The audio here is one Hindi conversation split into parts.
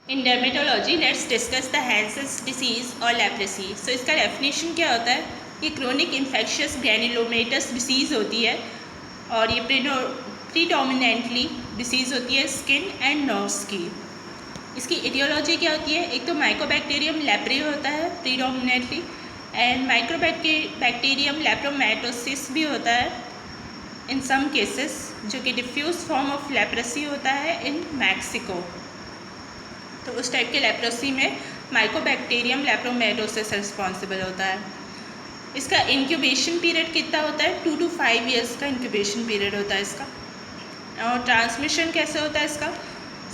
In dermatology let's discuss the Hansen's disease और लेप्रेसी। सो इसका डेफिनेशन क्या होता है? ये क्रोनिक इन्फेक्शियस ग्रैनुलोमेटस डिसीज़ होती है और ये प्रीडोमिनेंटली डिसीज़ होती है स्किन एंड नर्व्स की। इसकी इटियोलॉजी क्या होती है? एक तो माइकोबैक्टीरियम लेप्रे होता है प्रीडोमिनेंटली, एंड माइक्रोबैक्टीरियम लेप्रोमैटोसिस भी होता है इन सम केसेस, जो कि डिफ्यूज फॉर्म ऑफ लेप्रेसी होता है इन मैक्सिको। तो उस टाइप के लेप्रोसी में माइकोबैक्टीरियम लेप्रोमैटोसिस रिस्पॉन्सिबल होता है। इसका इंक्यूबेशन पीरियड कितना होता है? 2 to 5 ईयर्स का इंक्यूबेशन पीरियड होता है इसका। और ट्रांसमिशन कैसे होता है इसका?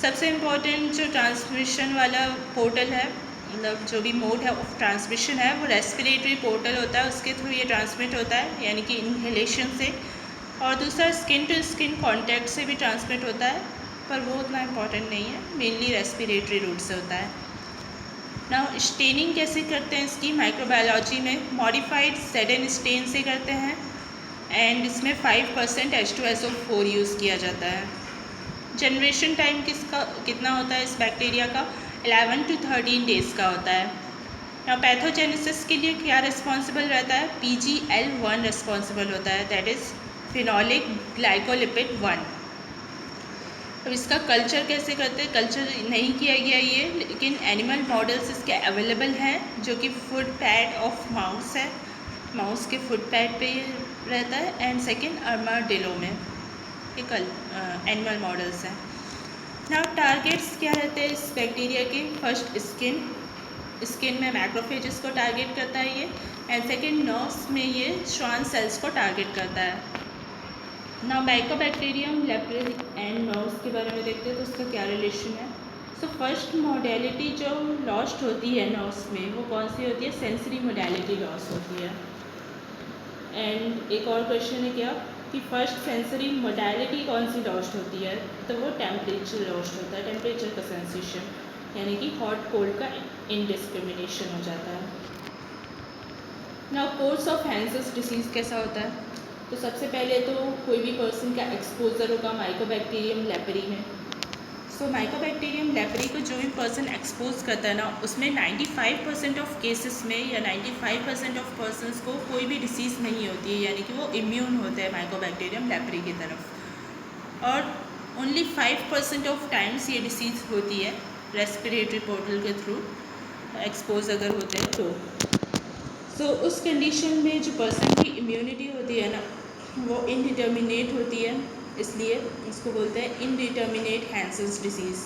सबसे इम्पोर्टेंट जो ट्रांसमिशन वाला पोर्टल है, मतलब जो भी मोड है ऑफ ट्रांसमिशन है, वो रेस्पिरेटरी पोर्टल होता है, उसके थ्रू ये ट्रांसमिट होता है, यानी कि इन्हेलेशन से। और दूसरा स्किन टू स्किन कॉन्टैक्ट से भी ट्रांसमिट होता है, पर वो उतना इम्पॉर्टेंट नहीं है, मेनली रेस्पिरेटरी रूट से होता है। नाउ स्टेनिंग कैसे करते हैं इसकी? माइक्रोबायोलॉजी में मॉडिफाइड सेडेन स्टेन से करते हैं, एंड इसमें 5% H2SO4 यूज़ किया जाता है। जनरेशन टाइम कितना होता है इस बैक्टीरिया का? 11 to 13 डेज़ का होता है। नाउ पैथोजेनेसिस के लिए क्या रिस्पॉन्सिबल रहता है? PGL1 रिस्पॉन्सिबल होता है, दैट इज़ फिनोलिक ग्लाइकोलिपिड 1। अब इसका कल्चर कैसे करते हैं? कल्चर नहीं किया गया ये, लेकिन एनिमल मॉडल्स इसके अवेलेबल हैं, जो कि फुट पैड ऑफ माउस है, माउस के फुट पैड पे ये रहता है, एंड सेकेंड आर्माडिलो में ये एनिमल मॉडल्स हैं। नाउ टारगेट्स क्या रहते हैं इस बैक्टीरिया के? फर्स्ट स्किन में मैक्रोफेजेस को टारगेट करता है ये, एंड सेकेंड नर्व्स में ये श्वान सेल्स को टारगेट करता है। ना माइकोबैक्टीरियम लेप्रे एंड नर्व्स के बारे में देखते हैं, तो उसका क्या रिलेशन है। सो फर्स्ट मोडेलिटी जो लॉस्ट होती है नर्व्स में, वो कौन सी होती है? सेंसरी मोडेलिटी लॉस होती है। एंड एक और क्वेश्चन है क्या कि फर्स्ट सेंसरी मोडेलिटी कौन सी लॉस्ट होती है? तो वो टेम्परेचर लॉस्ट होता है, टेम्परेचर का सेंसेशन, यानी कि हॉट कोल्ड का इनडिस्क्रिमिनेशन हो जाता है। नाउ कोर्स ऑफ हैंसेस डिसीज़ कैसा होता है? तो सबसे पहले तो कोई भी पर्सन का एक्सपोजर होगा माइकोबैक्टीरियम लेप्री में। सो माइकोबैक्टीरियम लेप्री को जो भी पर्सन एक्सपोज करता है ना, उसमें 95% ऑफ केसेस में या 95% ऑफ पर्सनस को कोई भी डिसीज़ नहीं होती है, यानी कि वो इम्यून होते हैं माइकोबैक्टीरियम लेप्री की तरफ। और ओनली 5% ऑफ टाइम्स ये डिसीज़ होती है रेस्पिरेटरी पोर्टल के थ्रू एक्सपोज अगर होते हैं तो। सो उस कंडीशन में जो पर्सन की इम्यूनिटी होती है ना, वो इनडिटर्मिनेट होती है, इसलिए इसको बोलते हैं इनडिटर्मिनेट हैंसेस डिसीज़,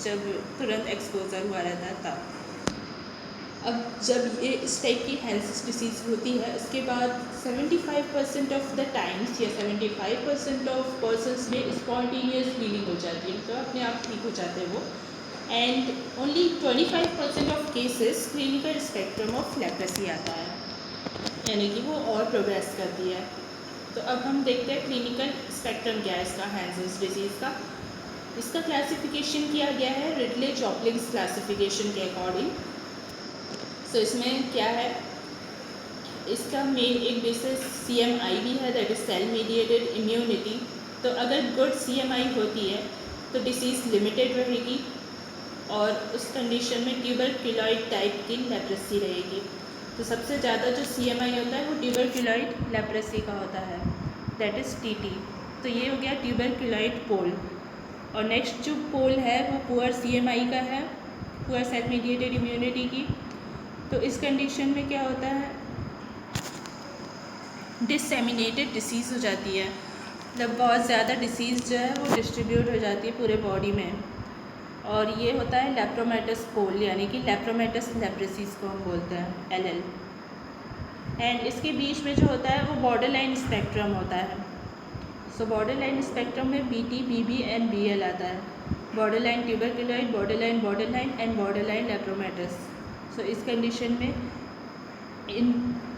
जब तुरंत एक्सपोजर हुआ रहता है तब। अब जब ये इस टाइप की हैंसेस डिसीज़ होती है, उसके बाद 75% ऑफ द टाइम्स या 75% ऑफ पर्सनस में स्पॉन्टेनियस हीलिंग हो जाती है, तो अपने आप ठीक हो जाते हैं वो। And only 25% of cases clinical spectrum of leprosy आता है, यानी कि वो और प्रोग्रेस करती है। तो अब हम देखते हैं क्लिनिकल स्पेक्ट्रम क्या है इसका हैंसेस डिसीज़ का। इसका क्लासिफिकेशन किया गया है रिडले चॉपलिंग्स क्लासिफिकेशन के अकॉर्डिंग। सो इसमें क्या है, इसका मेन एक बेसिस CMI भी है, that is cell mediated immunity. तो अगर गुड CMI होती है तो डिसीज़ लिमिटेड रहेगी, और उस कंडीशन में ट्यूबरक्युलॉइड टाइप की लेप्रेसी रहेगी। तो सबसे ज़्यादा जो CMI होता है वो ट्यूबरक्युलॉइड लेप्रेसी का होता है, दैट इज़ TT। तो ये हो गया ट्यूबरक्युलॉइड पोल। और नेक्स्ट जो पोल है वो पुअर CMI का है, पुअर सेल मीडिएटेड इम्यूनिटी की। तो इस कंडीशन में क्या होता है, डिसएमिनेटेड डिसीज़ हो जाती है, मतलब बहुत ज़्यादा डिसीज़ जो है वो डिस्ट्रीब्यूट हो जाती है पूरे बॉडी में। और ये होता है लेप्रोमेटस पोल, यानी कि लेप्रोमेटस लेप्रेसीज को हम बोलते हैं LL। एंड इसके बीच में जो होता है वो बॉर्डर लाइन स्पेक्ट्रम होता है। सो बॉर्डर लाइन स्पेक्ट्रम में BT, BB एंड BL आता है। Border line tuberculoid, border line and border line lepromatous. So इस कंडीशन में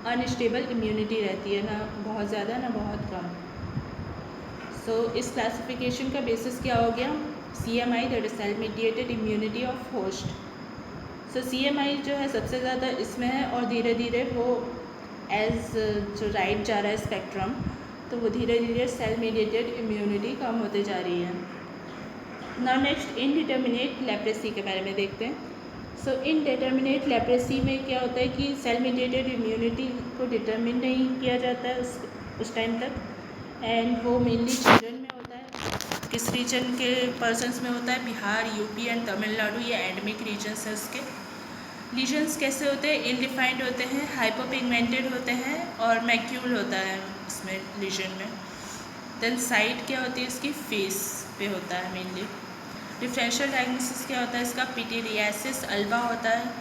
अनस्टेबल इम्यूनिटी रहती है, ना बहुत ज़्यादा ना बहुत कम। सो इस क्लासिफिकेशन का बेसिस क्या हो गया? CMI, that is cell mediated immunity of host. So CMI जो है सबसे ज़्यादा इसमें है, और धीरे धीरे वो एज जो राइट जा रहा है स्पेक्ट्रम, तो वो धीरे धीरे सेल मीडिएटेड इम्यूनिटी कम होते जा रही है। नाउ नेक्स्ट इनडिटर्मिनेट लेप्रेसी के बारे में देखते हैं। सो इनडिटर्मिनेट लेप्रेसी में क्या होता है कि सेल मीडिएटेड इम्यूनिटी को डिटर्मिन नहीं किया जाता है उस टाइम तक, एंड वो मेनली चिल्ड्रन में होता है। किस रीजन के पर्सनस में होता है? बिहार, यूपी एंड तमिलनाडु, ये एंडेमिक रीजन्स है उसके। लीजन्स कैसे होते हैं? इनडिफाइंड होते हैं, हाइपोपिगमेंटेड होते हैं और मैक्यूल होता है इसमें लीजन में। देन साइट क्या होती है इसकी? फेस पे होता है मेनली। डिफरेंशियल डायग्नोसिस क्या होता है इसका? पिटीरियासिस अल्बा होता है,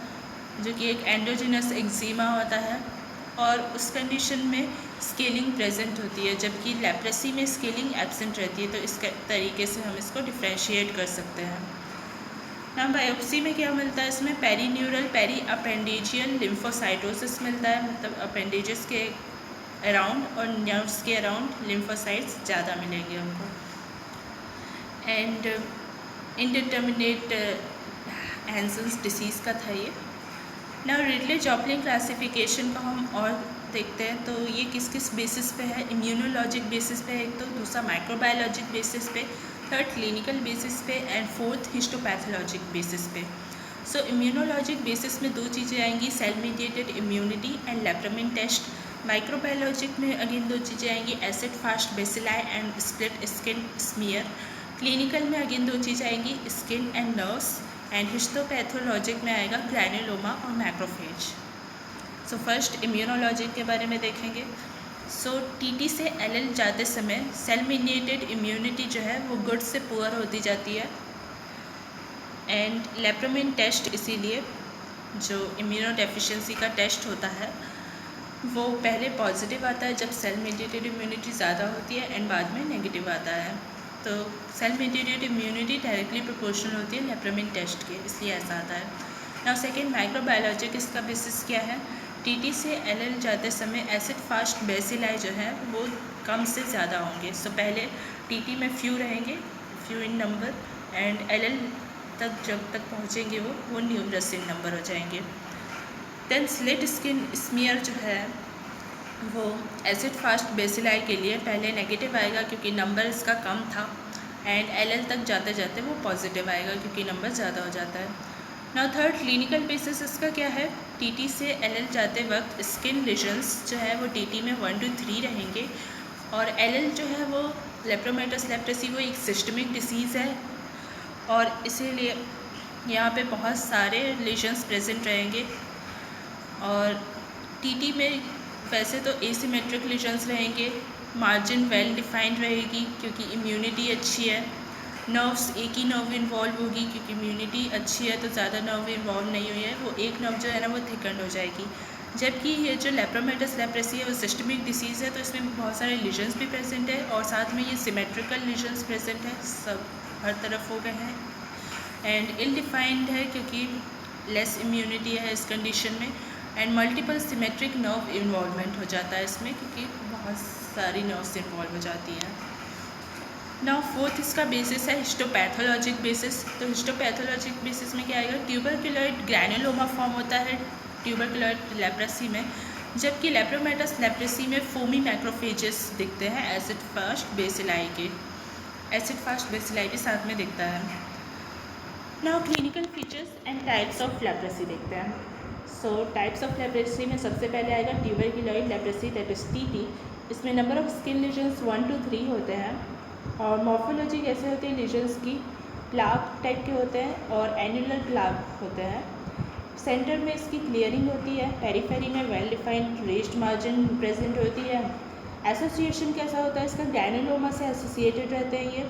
जो कि एक एंडोजिनस एक्जिमा होता है, और उस कंडीशन में स्केलिंग प्रेजेंट होती है, जबकि लेप्रेसी में स्केलिंग एब्सेंट रहती है। तो इस तरीके से हम इसको डिफ्रेंशिएट कर सकते हैं। ना बायोप्सी में क्या मिलता है इसमें? पेरीन्यूरल पेरी अपेंडिजियल लिम्फोसाइटोसिस मिलता है, मतलब अपेंडेजेस के अराउंड और नर्व्स के अराउंड लिम्फोसाइट्स ज़्यादा मिलेंगे हमको। एंड इनडिटर्मिनेट हैंसेन्स डिसीज़ का था ये। ना रिडले जॉपलिन क्लासिफिकेशन को हम और देखते हैं, तो ये किस किस बेसिस पे है? इम्यूनोलॉजिक बेसिस पे एक, तो दूसरा माइक्रोबायोलॉजिक बेसिस पे, थर्ड क्लिनिकल बेसिस पे, एंड फोर्थ हिस्टोपैथोलॉजिक बेसिस पे। सो इम्यूनोलॉजिक बेसिस में दो चीज़ें आएंगी, cell mediated immunity and lepromin test. Microbiologic में अगेन दो चीज़ें आएंगी, acid fast bacilli and split skin smear. Clinical में अगेन दो चीज़ें आएंगी, skin and nerves. And histopathologic में आएगा ग्रैनुलोमा और मैक्रोफेज। सो फर्स्ट इम्यूनोलॉजिक के बारे में देखेंगे। सो टीटी से एलएल जाते समय सेल मीडिएटेड इम्यूनिटी जो है वो गुड से पुअर होती जाती है। एंड लेप्रामिन टेस्ट इसीलिए जो इम्यूनो डेफिशिएंसी का टेस्ट होता है वो पहले पॉजिटिव आता है जब सेल मीडिएटेड इम्यूनिटी ज़्यादा होती है, एंड बाद में नेगेटिव आता है। तो cell mediated immunity directly proportional होती है लेप्रामिन टेस्ट के, इसलिए ऐसा आता है। नाउ सेकेंड माइक्रोबायोलॉजिक, इसका बेसिस क्या है? टीटी से एलएल जाते समय एसिड फास्ट बेसिलाई जो है वो कम से ज़्यादा होंगे। सो पहले टीटी में फ्यू रहेंगे, few in number, and LL तक जब तक पहुँचेंगे वो न्यूमरस इन नंबर हो जाएंगे। देन स्लिट स्किन स्मीयर जो है वो एसिड फास्ट बेसिलाई के लिए पहले नेगेटिव आएगा क्योंकि नंबर इसका कम था, एंड एलएल तक जाते जाते वो पॉजिटिव आएगा क्योंकि नंबर ज़्यादा हो जाता है। नाउ थर्ड क्लिनिकल बेसिस इसका क्या है? टीटी से एलएल जाते वक्त स्किन लीजन्स जो है वो टीटी में 1 to 3 रहेंगे, और एलएल जो है वो लेप्रोमेटस लेप्रेसी वो एक सिस्टमिक डिसीज़ है, और इसीलिए यहाँ पे बहुत सारे लीजन्स प्रेजेंट रहेंगे। और टीटी में वैसे तो एसिमेट्रिक लीजन्स रहेंगे, मार्जिन वेल डिफाइंड रहेगी क्योंकि इम्यूनिटी अच्छी है, नर्व्स एक ही नर्व इन्वॉल्व होगी क्योंकि इम्यूनिटी अच्छी है तो ज़्यादा नर्व इन्वॉल्व नहीं हुई है, वो एक नर्व जो है ना वो थिकंड हो जाएगी। जबकि ये जो लेप्रोमेटस लेप्रेसी है वो सिस्टमिक डिसीज़ है, तो इसमें बहुत सारे लीजन्स भी प्रेजेंट है, और साथ में ये सिमेट्रिकल लीजन्स प्रेजेंट है, सब हर तरफ हो गए हैं। एंड इल डिफाइंड है क्योंकि लेस इम्यूनिटी है इस कंडीशन में, and multiple symmetric nerve involvement हो जाता है इसमें क्योंकि बहुत सारी नर्व्स इन्वॉल्व हो जाती हैं। नाउ फोर्थ इसका बेसिस है हिस्टोपैथोलॉजिक बेसिस। तो हिस्टोपैथोलॉजिक बेसिस में क्या आएगा? ट्यूबरक्युलोइड ग्रैनुलोमा फॉर्म होता है ट्यूबरक्युलोइड लेप्रेसी में, जबकि लेप्रोमेटस लेप्रेसी में फोमी मैक्रोफेजेस दिखते हैं एसिड फास्ट बेसिलाई के, एसिड फास्ट बेसिलाई के साथ में दिखता है। Now clinical features and types of leprosy देखते हैं। सो टाइप्स ऑफ लेप्रेसी में सबसे पहले आएगा ट्यूबरक्युलोइड लेप्रेसी, दैट इज टीटी। इसमें number of skin lesions 1 to 3 होते हैं, और मॉर्फोलॉजी कैसे होती है लीजन्स की? प्लाक टाइप के होते हैं और एनुलर प्लाक होते हैं। सेंटर में इसकी क्लियरिंग होती है, पेरीफेरी में well defined raised margin present होती है। एसोसिएशन कैसा होता है इसका? ग्रैनुलोमा से एसोसिएटेड रहते हैं ये,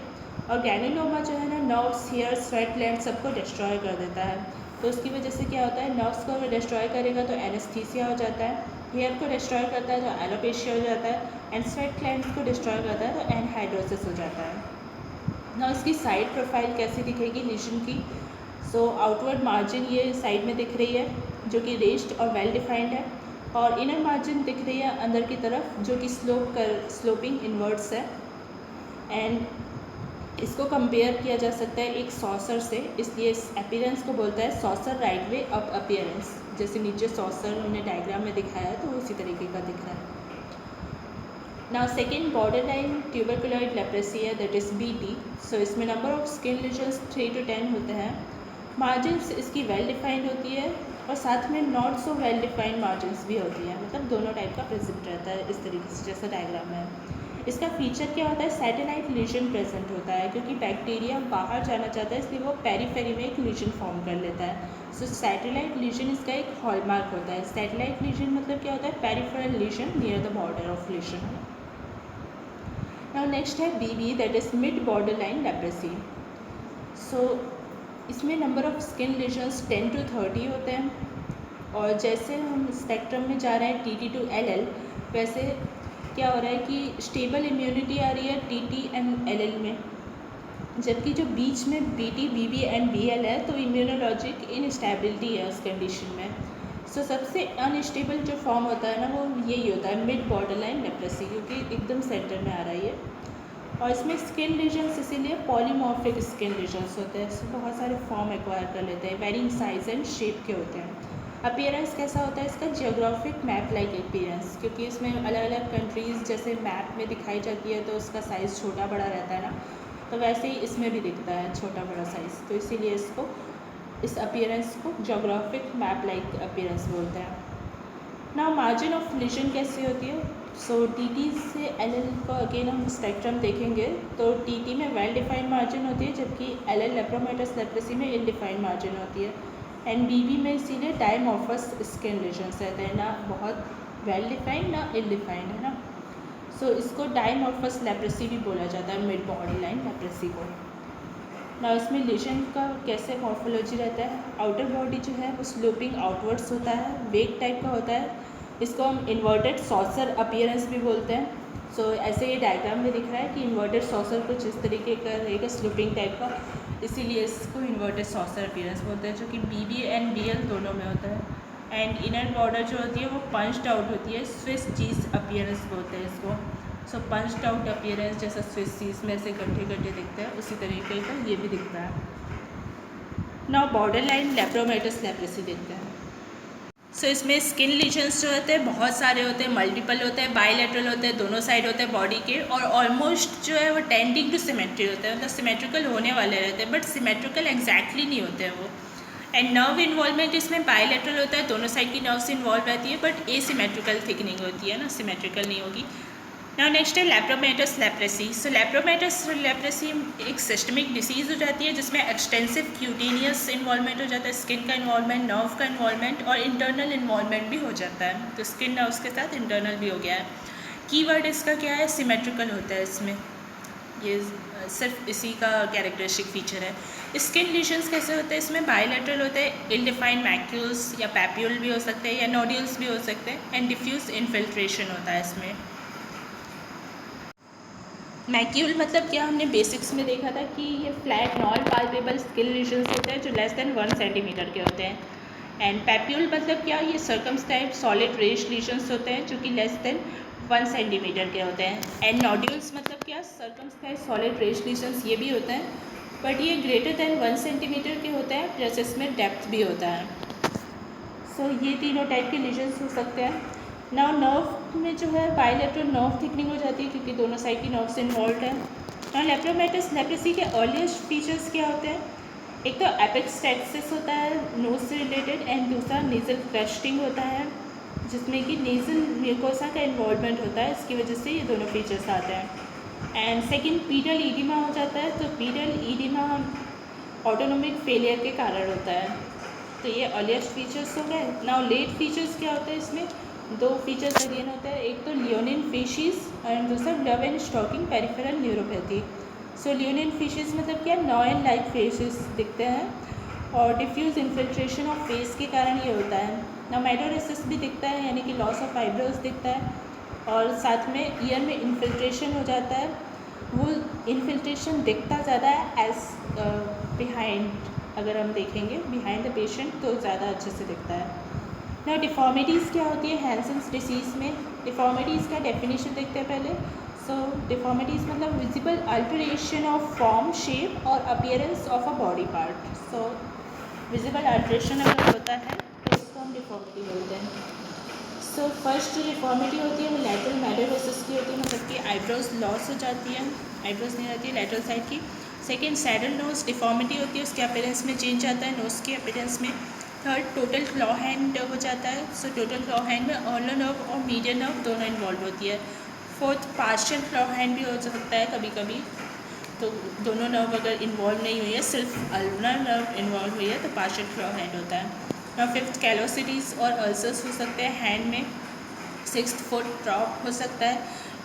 और ग्रैनुलोमा जो है ना नर्व्स, हेयर, स्वेट ग्लैंड सबको डिस्ट्रॉय कर देता है। तो उसकी वजह से क्या होता है? नर्व्स को अगर डिस्ट्रॉय करेगा तो एनेस्थीसिया हो जाता है, हेयर को डिस्ट्रॉय करता है तो एलोपेशिया हो जाता है, एंड स्वेट ग्लैंड को डिस्ट्रॉय करता है तो एनहाइड्रोसिस हो जाता है। ना इसकी साइड प्रोफाइल कैसी दिखेगी लीजन की? सो आउटवर्ड मार्जिन ये साइड में दिख रही है जो कि रेस्ड और वेल डिफाइंड है, और इनर मार्जिन दिख रही है अंदर की तरफ जो कि स्लोपिंग इनवर्ड्स है। एंड इसको कंपेयर किया जा सकता है एक सॉसर से, इसलिए इस अपीयरेंस को बोलता है saucer right way up appearance. जैसे नीचे सॉसर उन्होंने डायग्राम में दिखाया है तो उसी तरीके का दिख रहा है। Now second border line ट्यूबरकुलॉइड leprosy है, दैट इज़ BT। सो इसमें number of skin lesions 3 to 10 होते हैं। मार्जिन्स इसकी वेल डिफाइंड होती है और साथ में not so well defined margins भी होती है, मतलब दोनों टाइप का प्रेजेंट रहता है इस तरीके से जैसा डायग्राम है। इसका फीचर क्या होता है, सैटेलाइट लीजन प्रेजेंट होता है, क्योंकि बैक्टीरिया बाहर जाना चाहता है इसलिए वो पेरीफेरी में एक लीजन फॉर्म कर लेता है। सो सैटेलाइट लीजन इसका एक हॉलमार्क होता है। सैटेलाइट लीजन मतलब क्या होता है, peripheral lesion near the border of lesion. Now next है BB, that is mid border line leprosy. So इसमें number of skin lesions 10 to 30 होते हैं और जैसे हम स्पेक्ट्रम में जा रहे हैं TT to LL, वैसे क्या हो रहा है कि स्टेबल इम्यूनिटी आ रही है TT एंड LL में, जबकि जो बीच में BT, BB एंड BL है तो इम्यूनोलॉजिक इनस्टेबिलिटी है उस कंडीशन में। सो सबसे अनस्टेबल जो फॉर्म होता है ना वो यही होता है मिड बॉर्डर लाइन लेप्रेसी, क्योंकि एकदम सेंटर में आ रहा है ये। और इसमें स्किन लीजन्स इसीलिए पॉलीमॉर्फिक स्किन लीजन्स होते हैं, इसमें बहुत सारे फॉर्म एक्वायर कर लेते हैं, वेरिंग साइज एंड शेप के होते हैं। अपीयरेंस कैसा होता है इसका, जियोग्राफिक मैप लाइक अपीयरेंस, क्योंकि इसमें अलग अलग कंट्रीज़ जैसे मैप में दिखाई जाती है तो उसका साइज़ छोटा बड़ा रहता है ना, तो वैसे ही इसमें भी दिखता है छोटा बड़ा साइज़, तो इसीलिए इसको इस अपीयरेंस को जियोग्राफिक मैप लाइक अपीयरेंस बोलते हैं। ना मार्जिन ऑफ लीजन कैसे होती है, सो TT से LL को अगेन हम स्पेक्ट्रम देखेंगे तो TT में वेल डिफाइंड मार्जिन होती है, जबकि LL लेप्रोमेटस लेप्रेसी में इल डिफाइंड मार्जिन होती है। एंड BB में इसीलिए डायमॉर्फस स्किन लीजन्स रहते हैं, ना बहुत वेल डिफाइंड ना इल डिफाइंड, है ना। सो इसको डायमॉर्फस लेप्रेसी भी बोला जाता है, मिड बॉडी लाइन लेप्रेसी को। ना इसमें लीजन का कैसे मॉर्फोलॉजी रहता है, आउटर बॉडी जो है वो स्लोपिंग आउटवर्ड्स होता है, वेग टाइप का होता है, इसको हम इन्वर्टेड सॉसर अपीयरेंस भी बोलते हैं। सो ऐसे ये डायग्राम में दिख रहा है कि इन्वर्टेड सॉसर कुछ इस तरीके का रहेगा, स्लोपिंग टाइप का, इसीलिए इसको इन्वर्टेड सॉसर अपीयरेंस बोलते हैं, जो कि BB एंड BL दोनों में होता है। एंड इनर बॉर्डर जो होती है वो पंच्ड आउट होती है, स्विस चीज़ अपीयरेंस बोलते हैं इसको। सो पंच्ड आउट अपीयरेंस जैसा स्विस चीज़ में से गड्ढे गड्ढे दिखते हैं उसी तरीके का ये भी दिखता है। नाउ बॉर्डर लाइन लेप्रोमेटस लेप्रेसी देखते हैं। सो इसमें स्किन लीजन्स जो होते हैं बहुत सारे होते हैं, मल्टीपल होते हैं, बायलैटरल होते हैं, दोनों साइड होते हैं बॉडी के, और ऑलमोस्ट जो है वो टेंडिंग टू सिमेट्री होते हैं, मतलब सिमेट्रिकल होने वाले रहते हैं, बट सिमेट्रिकल एग्जैक्टली नहीं होते हैं वो। एंड नर्व इन्वॉल्वमेंट इसमें बायलैटरल होता है, दोनों साइड की नर्व्स इन्वॉल्व रहती है, बट एसिमेट्रिकल थिकनिंग होती है ना, सिमेट्रिकल नहीं होगी। नाउ नेक्स्ट है लेप्रोमेटस लेप्रेसी। सो लेप्रोमेटस लेप्रेसी एक सिस्टमिक डिसीज़ हो जाती है जिसमें एक्सटेंसिव क्यूटेनियस इन्वॉल्वमेंट हो जाता है, स्किन का इन्वॉल्वमेंट, नर्व का इन्वॉल्वमेंट और इंटरनल इन्वॉल्वमेंट भी हो जाता है, तो स्किन नर्व्स के साथ इंटरनल भी हो गया है। कीवर्ड इसका क्या है, सिमेट्रिकल होता है इसमें, ये सिर्फ इसी का कैरेक्टरिस्टिक फीचर है। स्किन लीजन्स कैसे होते हैं, इसमें बायलैटरल होते हैं, इल डिफाइंड मैक्यूल्स या पैप्यूल भी हो सकते हैं या नोड्यूल्स भी हो सकते हैं, एंड डिफ्यूज इन्फिल्ट्रेशन होता है इसमें। मैक्यूल मतलब क्या, हमने बेसिक्स में देखा था कि ये flat non palpable skin lesions होते हैं जो लेस देन 1 सेंटीमीटर के होते हैं। एंड पैप्यूल मतलब क्या, ये सर्कमस्क्राइब सॉलिड रेश लीजन्स होते हैं जो कि लेस देन 1 सेंटीमीटर के होते हैं। एंड नोड्यूल्स मतलब क्या, सर्कमस्क्राइब सॉलिड रेश लीजन्स ये भी होते हैं, बट ये ग्रेटर देन 1 सेंटीमीटर के होते हैं, प्लस इसमें डेप्थ भी होता है। सो ये तीनों टाइप के लीजन्स हो सकते हैं। नाउ नर्व में जो है बायलैटरल नर्व थिकनिंग हो जाती है क्योंकि दोनों साइड की नर्व्स इन्वॉल्व है। नाउ लेप्रोमेटस लेप्रेसी के अर्लीस्ट फीचर्स क्या होते हैं, एक तो एपेक्स टैक्सिस होता है नोज से रिलेटेड, एंड दूसरा नेजल क्लस्टरिंग होता है जिसमें कि नेजल म्यूकोसा का इन्वॉल्वमेंट होता है, इसकी वजह से ये दोनों फीचर्स आते हैं। एंड सेकेंड पीडल ईडिमा हो जाता है, तो पीडल ईडिमा ऑटोनोमिक फेलियर के कारण होता है, तो ये अर्लीस्ट फीचर्स हो गए। नाउ लेट फीचर्स क्या होते हैं, इसमें 2 फीचर्स अगेन होते हैं, एक तो लियोनिन फेशिस एंड दूसरा ब्लव एंड स्टॉकिंग पेरिफेरल न्यूरोपैथी। सो लियोनिन फेशिस मतलब क्या, नॉयन लाइक फेशिस दिखते हैं और डिफ्यूज इन्फिल्ट्रेशन ऑफ फेस के कारण ये होता है। ना मेडोरेसिस भी दिखता है, यानी कि लॉस ऑफ आईब्रोज दिखता है, और साथ में ईयर में इन्फिल्ट्रेशन हो जाता है, वो इन्फिल्ट्रेशन दिखता ज़्यादा है एज बिहाइंड, अगर हम देखेंगे बिहाइंड द पेशेंट तो ज़्यादा अच्छे से दिखता है। ना डिफॉर्मिटीज़ क्या होती है हैंसेन्स डिसीज़ में, डिफॉर्मिटीज़ का डेफिनेशन देखते हैं पहले। सो डिफॉर्मिटीज़ मतलब visible alteration of form, shape और appearance of a body part. So visible alteration अगर होता है तो उसको हम डिफॉर्मिटी बोलते हैं। सो फर्स्ट जो डिफॉर्मिटी होती है वो लैटरल मैडोरोसिस की होती है, मतलब कि आईब्रोज लॉस हो जाती है, आईब्रोज नहीं रहती है लैटरल साइड की। सेकेंड सैडल नोज डिफॉर्मिटी होती है, उसके अपीयरेंस में चेंज आता है नोज के अपीयरेंस में। थर्ड टोटल क्लॉ हैंड हो जाता है, सो टोटल क्लॉ हैंड में ऑर्लो नर्व और मीडियन नर्व दोनों इन्वॉल्व होती है। फोर्थ पार्शियल क्लॉ हैंड भी हो सकता है कभी कभी, तो दोनों नर्व अगर इन्वॉल्व नहीं हुई है, सिर्फ अल्नर नर्व इन्वॉल्व हुई है तो पार्शियल क्लॉ हैंड होता है। और फिफ्थ कैलोसिटीज़ और अल्सर्स हो सकते हैं हैंड में। सिक्स्थ फुट ड्रॉप हो सकता है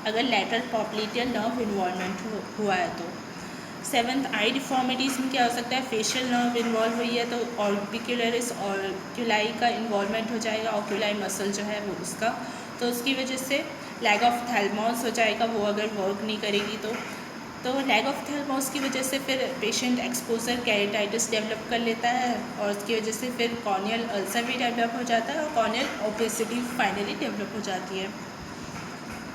अगर लैटरल पॉप्लिटियल नर्व इन्वॉल्वमेंट हुआ है तो। सेवन्थ आई डिफॉर्मिटीज़ में क्या हो सकता है, फेशियल नर्व इन्वॉल्व हुई है तो ऑर्बिक्युलरिस ऑक्यूलाई का इन्वॉल्वमेंट हो जाएगा, ऑक्यूलाई मसल जो है वो उसका, तो उसकी वजह से लैग ऑफ थैलमोस हो जाएगा वो अगर वर्क नहीं करेगी तो लैग ऑफ थैलमोस की वजह से फिर पेशेंट एक्सपोजर कैरेटाइटिस डेवलप कर लेता है और उसकी वजह से फिर कॉर्नियल अल्सर भी डेवलप हो जाता है और कॉर्नियल ओपेसिटी फाइनली डेवलप हो जाती है।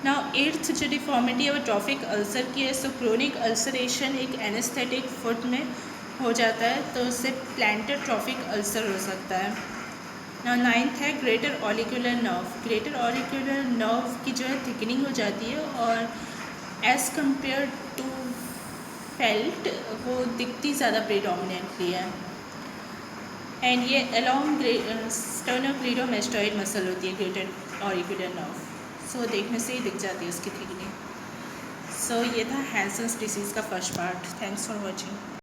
नाउ एट्थ जो डिफॉर्मिटी है वो ट्रॉफिक अल्सर की है। सो क्रोनिक अल्सरेशन एक एनेस्थेटिक फुट में हो जाता है तो उससे प्लांटर ट्रॉफिक अल्सर हो सकता है। नाउ नाइन्थ है ग्रेटर ऑलिक्यूलर नर्व। ग्रेटर ऑलिक्यूलर नर्व की जो है थिकनिंग हो जाती है और एज़ कम्पेयर टू फेल्ट वो दिखती ज़्यादा प्रीडोमिनेंटली है। एंड ये अलॉन्ग स्टर्नोक्लीडोमेस्टॉइड मसल होती है ग्रेटर ऑरिकुलर नर्व, सो देखने से ही दिख जाती है उसकी थिकनिंग। सो ये था हैंसन्स डिसीज़ का first part. Thanks for watching.